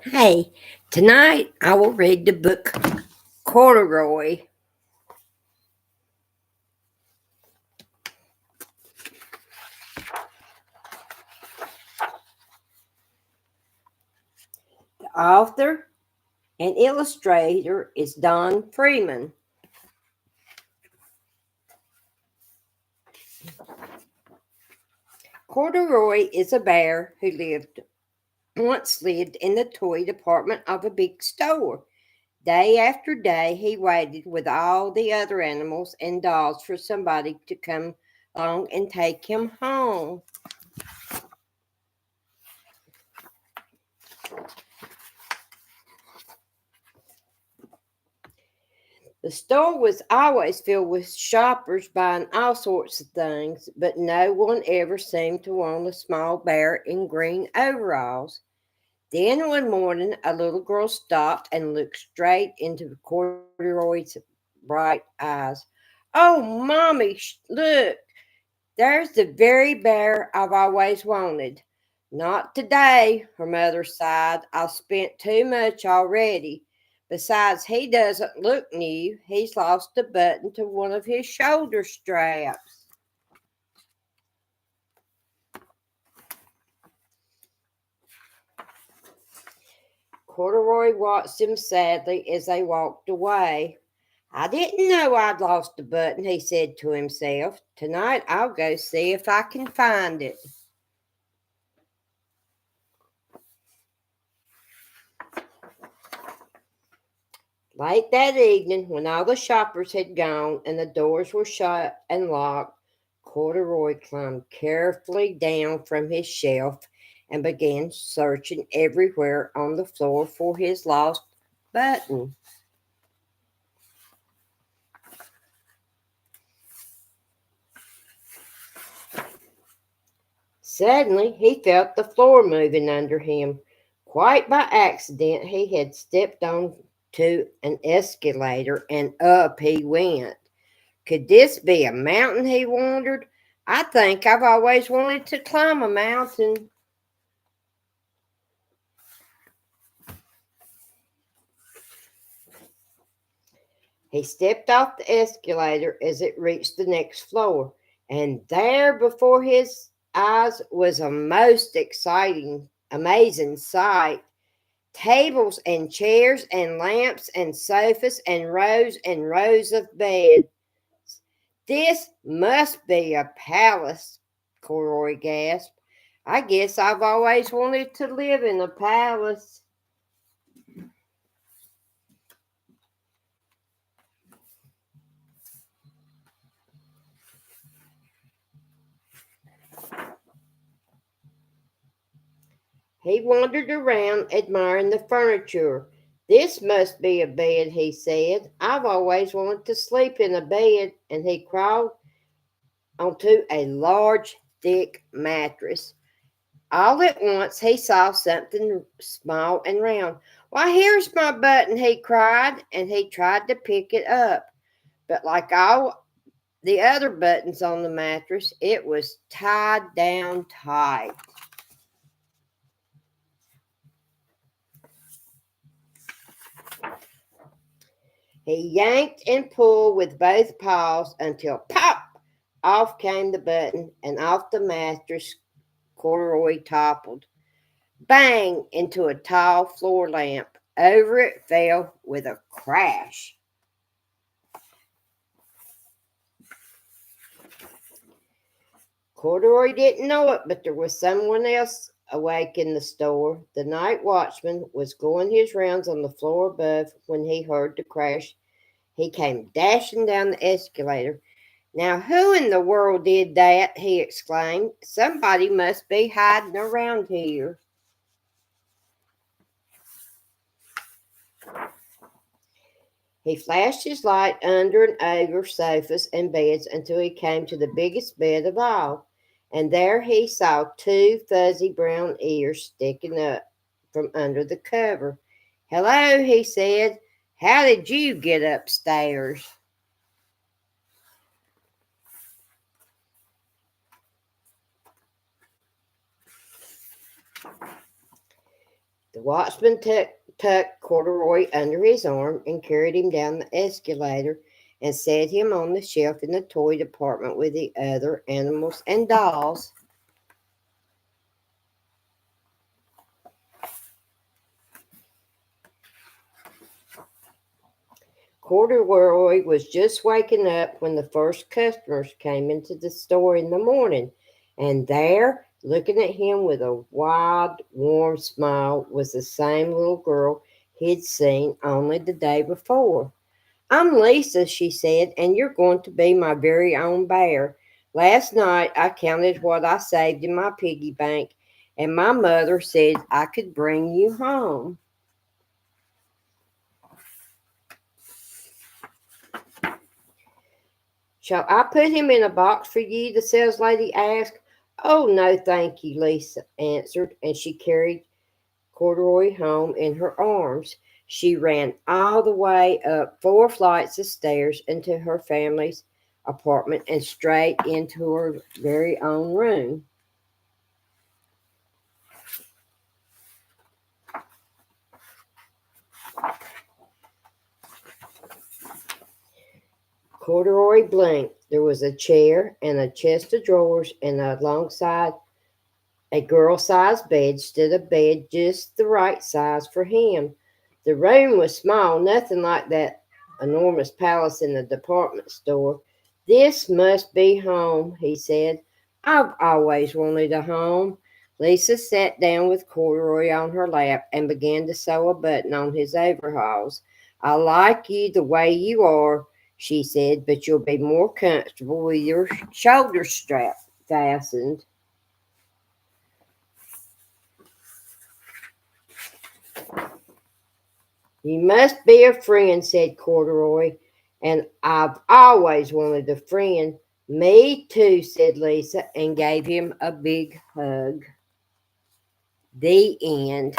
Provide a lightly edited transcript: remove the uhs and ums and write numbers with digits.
Hey, tonight I will read the book Corduroy. The author and illustrator is Don Freeman. Corduroy is a bear who once lived in the toy department of a big store. Day after day, he waited with all the other animals and dolls for somebody to come along and take him home. The store was always filled with shoppers buying all sorts of things, but no one ever seemed to want a small bear in green overalls. Then one morning, a little girl stopped and looked straight into Corduroy's bright eyes. "Oh, Mommy, look, there's the very bear I've always wanted." "Not today," her mother sighed. "I've spent too much already. Besides, he doesn't look new. He's lost a button to one of his shoulder straps." Corduroy watched him sadly as they walked away. "I didn't know I'd lost a button," he said to himself. "Tonight I'll go see if I can find it." Late that evening, when all the shoppers had gone and the doors were shut and locked, Corduroy climbed carefully down from his shelf and began searching everywhere on the floor for his lost button. Suddenly, he felt the floor moving under him. Quite by accident, he had stepped on to an escalator and up he went. Could this be a mountain, he wondered? "I think I've always wanted to climb a mountain." He stepped off the escalator as it reached the next floor, and there before his eyes was a most amazing sight. Tables and chairs and lamps and sofas and rows of beds. "This must be a palace," Corroy gasped. "I guess I've always wanted to live in a palace." He wandered around admiring the furniture. "This must be a bed," he said. "I've always wanted to sleep in a bed." And he crawled onto a large, thick mattress. All at once he saw something small and round. "Why, here's my button," he cried, and he tried to pick it up. But like all the other buttons on the mattress, it was tied down tight. He yanked and pulled with both paws until pop! Off came the button, and off the mattress Corduroy toppled. Bang! Into a tall floor lamp. Over it fell with a crash. Corduroy didn't know it, but there was someone else awake in the store. The night watchman was going his rounds on the floor above when he heard the crash. He came dashing down the escalator. "Now, who in the world did that?" he exclaimed. "Somebody must be hiding around here." He flashed his light under and over sofas and beds until he came to the biggest bed of all. And there he saw two fuzzy brown ears sticking up from under the cover. "Hello," he said. "How did you get upstairs?" The watchman tucked Corduroy under his arm and carried him down the escalator and set him on the shelf in the toy department with the other animals and dolls. Corduroy was just waking up when the first customers came into the store in the morning, and there, looking at him with a wide, warm smile, was the same little girl he'd seen only the day before. "I'm Lisa," she said, "and you're going to be my very own bear. Last night I counted what I saved in my piggy bank, and my mother said I could bring you home." "Shall I put him in a box for you?" the saleslady asked. "Oh, no, thank you," Lisa answered, and she carried Corduroy home in her arms. She ran all the way up 4 flights of stairs into her family's apartment and straight into her very own room. Corduroy blinked. There was a chair and a chest of drawers, and alongside a girl-sized bed stood a bed just the right size for him. The room was small, nothing like that enormous palace in the department store. "This must be home," he said. "I've always wanted a home." Lisa sat down with Corduroy on her lap and began to sew a button on his overalls. "I like you the way you are," she said, "but you'll be more comfortable with your shoulder strap fastened." "You must be a friend," said Corduroy, "and I've always wanted a friend." "Me too," said Lisa, and gave him a big hug. The end.